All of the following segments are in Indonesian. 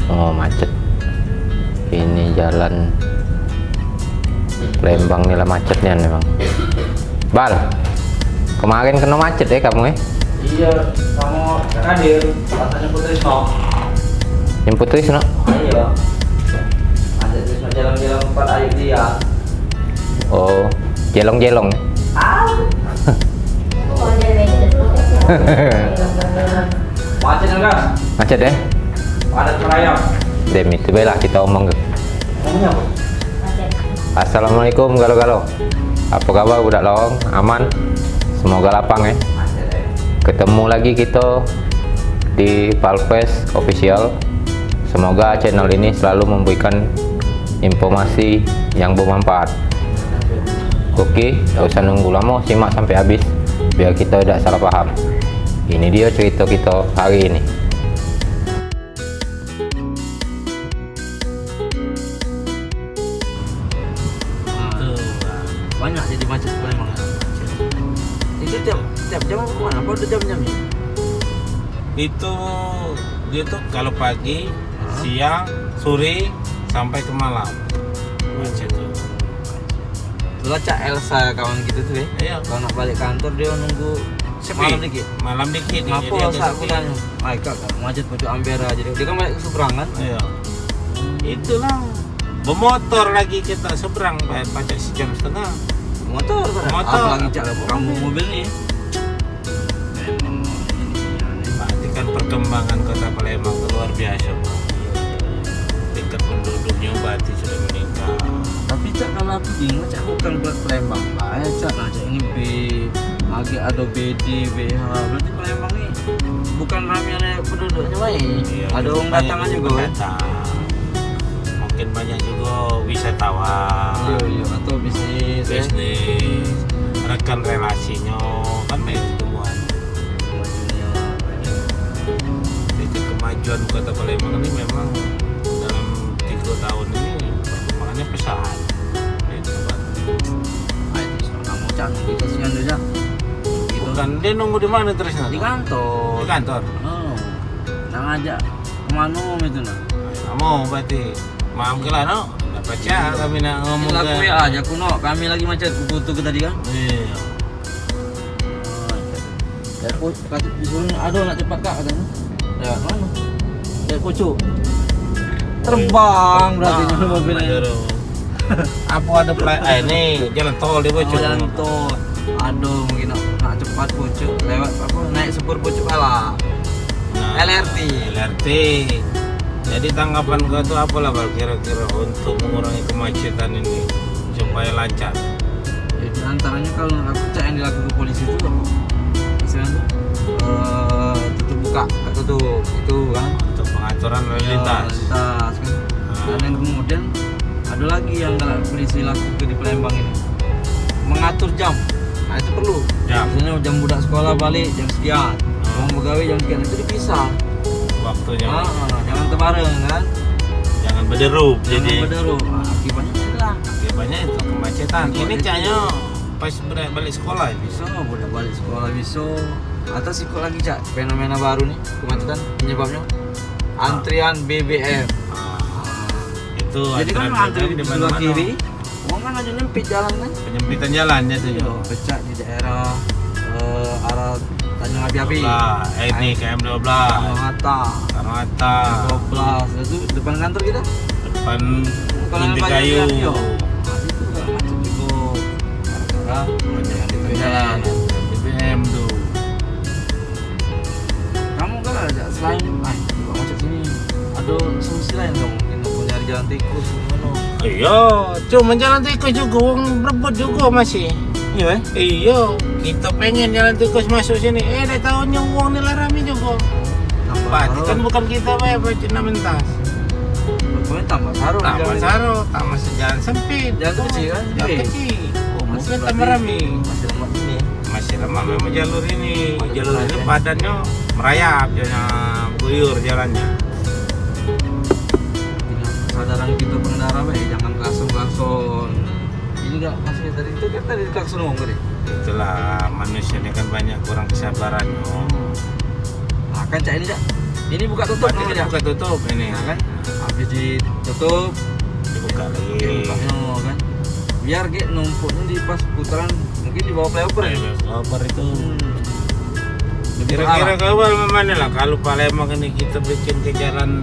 Oh, macet. Ini jalan Lembang nih lah macetnya memang. Bal, kemarin kena macet ya kamu ya? Iya, kamu hadir, katanya Putri Sno. Yang Putri Sno? Iya. Ada Trisno jalan-jalan 4 ayu dia. Oh, jelong-jelong ya? Macet enggak? Macet ya? Padat merayap. Dem itu bela kita omong ke. Ngomongnya apa? Assalamualaikum galo-galo. Apa kabar budak lawang? Aman? Semoga lapang ya. Macet ya. Ketemu lagi kita di Palfest Official. Semoga channel ini selalu memberikan informasi yang bermanfaat. Oke, gak usah nunggu lama, simak sampai habis biar kita tidak salah paham. Ini dia cerita kita hari ini. Banyak jadi macet memang. Itu tiap jam apa mana? Apa udah jam-jamnya? Itu dia tuh kalau pagi, siang, sore sampai ke malam macet tuh. Itulah Cak Elsa kawan kita tuh ya. Iya. Kalau nak balik kantor dia nunggu Sepi. malam dikit. Jadi Ngapa agak saat sepi. aku tanya? Ay kak, macet pojok Ampera jadi dia kan balik ke seberangan. Iya. Itulah bermotor lagi kita seberang pajak sejam setengah. Motor. Apalagi Cak kamu mobil nih. Berarti kan perkembangan kota Palembang itu luar biasa. Tingkat penduduknya berarti sudah meningkat. Tapi Cak kalau aku bingung Cak bukan buat Palembang lah ya Cak. Nah Cak ini B lagi ada BD, BH berarti Palembang nih bukan ramainya penduduknya baik. Iya, Ada orang banyak datangan juga. pendatang. Mungkin banyak juga wisatawan. Iya atau bisnis. Bisnis, rekan relasinya kan banyak temuan. Jadi kemajuan kota Palembang ini memang dalam 3 tahun ini perkembangannya pesat. Itu, Pak. Ah itu sekarang mau Cak kita sian dulu Cak. Bukan dia nunggu di mana terus Di kantor. Di kantor. Oh. Nah ngajak kemana itu nah? Kamu berarti maaf ke lah no. Dah baca kami nak ngomong Kita ke. aku ya aja kuno. Kami lagi macet butuh ke tadi kan. Iya. Ya kata disuruh aduh nak cepat Kak katanya. Lewat mana? Lewat pucuk. Terbang berarti Ah, mobilnya. Maduro. Apa ada ini jalan tol di Bocor. Jalan tol. Aduh mungkin nak cepat pucuk lewat apa naik sepur pucuk kalah. LRT. LRT. Jadi tanggapan kau tuh apalah Bal, kira-kira untuk mengurangi kemacetan ini supaya lancar. Jadi antaranya kalau aku cek yang dilakukan polisi itu apa? Misalnya tutup buka, tutup itu kan. Untuk pengaturan lalu lintas. Lintas kan. Dan yang kemudian ada lagi yang kalau polisi lakukan di Palembang ini mengatur jam. Nah itu perlu. Jam. Misalnya jam budak sekolah balik jam sekian, orang pegawai jam sekian itu dipisah. Waktunya. Jangan terbareng kan. Jangan berderup. Jadi berderu. Akibatnya inilah. banyak itu kemacetan. Ini caknya pas balik sekolah ini. Bisa budak balik sekolah bisa. Atau sikut lagi Cak fenomena baru nih kemacetan penyebabnya antrian BBM. Itu Jadi kan antrean antri di di sebelah mana-mana. kiri, orang kan aja nyempit jalan kan. Penyempitan jalan jatuhnya. Pecah di daerah arah Tanjung Api-Api. Ini KM12. Hatta. Karmata. 12 itu depan kantor kita. Depan Kalau Binti yang Kayu. banyak yo. Nah, itu juga macet juga. Karena Penyempitan jalan. BBM tuh. kamu kan ada selain juga macet sini. Ada solusi lain kamu mungkin mau nyari jalan tikus gimana? Iya, cuma jalan tikus juga, uang berebut juga masih. Iya Iya, kita pengen jalan tikus masuk sini. Dah tahunya uang nilai rame juga. Berarti kan bukan kita bayar budget mentas. Pokoknya tambah taruh. Tambah saro, tambah sejalan sempit. Jalan kecil kan? Jalan Iya. kecil. Oh, Masih berarti tambah rame. Masih lemah ini ya. Masih lemah memang jalur ini. Padat Jalur ini ya. padannya merayap, jadinya guyur jalannya. Dengan kesadaran kita pengendara jangan klakson. Ini enggak masih tadi itu kan tadi klakson ngomong tadi. Itulah manusia ini kan banyak kurang kesabaran. Nah kan Cak ini Cak Ini buka tutup Berarti namanya. buka tutup ini. Nah, kan? Habis ditutup, Dibuka lagi. dibukanya kan. Biar kayak numpuknya di pas putaran mungkin di bawah flyover ya. Flyover itu. Lebih Kira-kira terarah. kawal mana lah kalau Palembang ini kita bikin ke jalan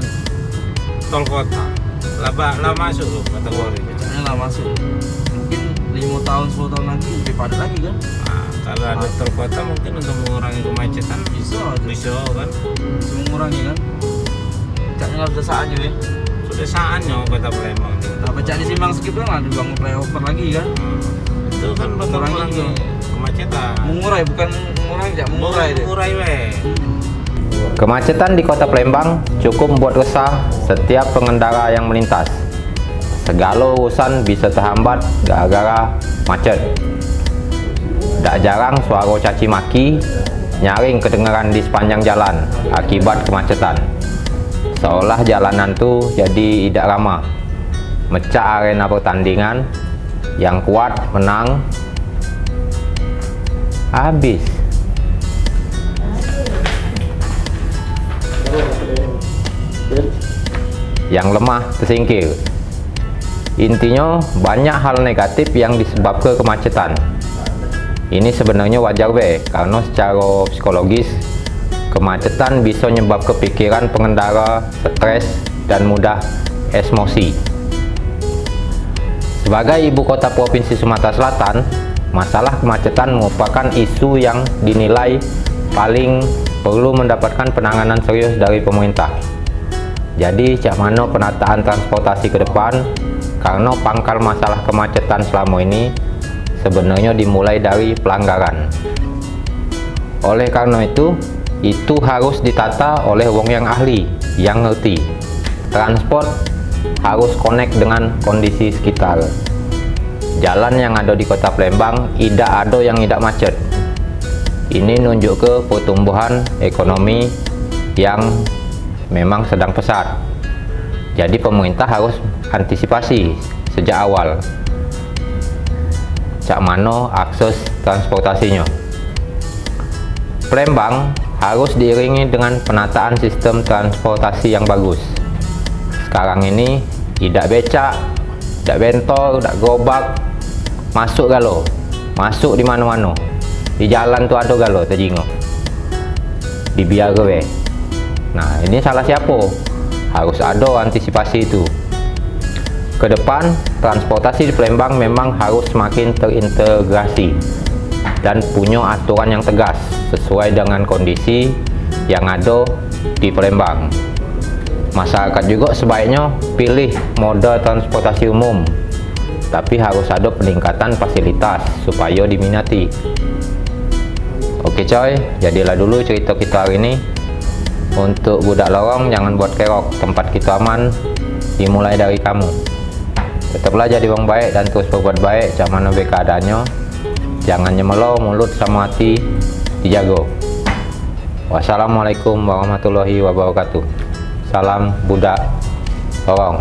tol kota. Lah masuk loh kategori. Kayaknya lah masuk. Mungkin 5 tahun 10 tahun lagi lebih padat lagi kan. Nah, kalau ada tol kota mungkin untuk mengurangi kemacetan bisa kan. Bisa mengurangi kan. Kayaknya harus desaannya ya. Sudah saatnya kota Palembang ini. Nah, pecah di Simpang Skip kan dibangun flyover lagi kan. Itu kan bakal Mengurangi mengurangi juga. kemacetan. Mengurai bukan mengurangi, tidak mengurai deh. Mengurai weh. Kemacetan di kota Palembang cukup membuat resah setiap pengendara yang melintas. Segala urusan bisa terhambat gara-gara macet. Tak jarang suara caci maki nyaring kedengaran di sepanjang jalan akibat kemacetan. Seolah jalanan tuh jadi tidak ramah. Mecah arena pertandingan, yang kuat menang, habis. Yang lemah tersingkir. Intinya banyak hal negatif yang disebabkan kemacetan. Ini sebenarnya wajar be, karena secara psikologis kemacetan bisa menyebabkan pikiran pengendara stres dan mudah emosi. Sebagai ibu kota provinsi Sumatera Selatan, masalah kemacetan merupakan isu yang dinilai paling perlu mendapatkan penanganan serius dari pemerintah. Jadi, cak mana penataan transportasi ke depan, karena pangkal masalah kemacetan selama ini sebenarnya dimulai dari pelanggaran. Oleh karena itu harus ditata oleh wong yang ahli, yang ngerti. Transport harus connect dengan kondisi sekitar. Jalan yang ada di kota Palembang tidak ada yang tidak macet. Ini nunjuk ke pertumbuhan ekonomi yang memang sedang pesat. Jadi pemerintah harus antisipasi sejak awal cak mano akses transportasinya. Palembang harus diiringi dengan penataan sistem transportasi yang bagus. Sekarang ini tidak becak, tidak bentor, tidak gerobak, masuk galo, masuk di mana-mana. Di jalan tuh ada galo terjingok, dibiar gue. Nah, ini salah siapa? Harus ada antisipasi itu. Ke depan, transportasi di Palembang memang harus semakin terintegrasi dan punya aturan yang tegas sesuai dengan kondisi yang ada di Palembang. Masyarakat juga sebaiknya pilih moda transportasi umum, tapi harus ada peningkatan fasilitas supaya diminati. Oke coy, jadilah dulu cerita kita hari ini. Untuk budak lorong, jangan buat kerok, tempat kita aman dimulai dari kamu. Tetaplah jadi orang baik dan terus berbuat baik, cak mana baik keadaannya. Jangan nyemelo, mulut sama hati dijago. Wassalamualaikum warahmatullahi wabarakatuh. Salam budak lorong.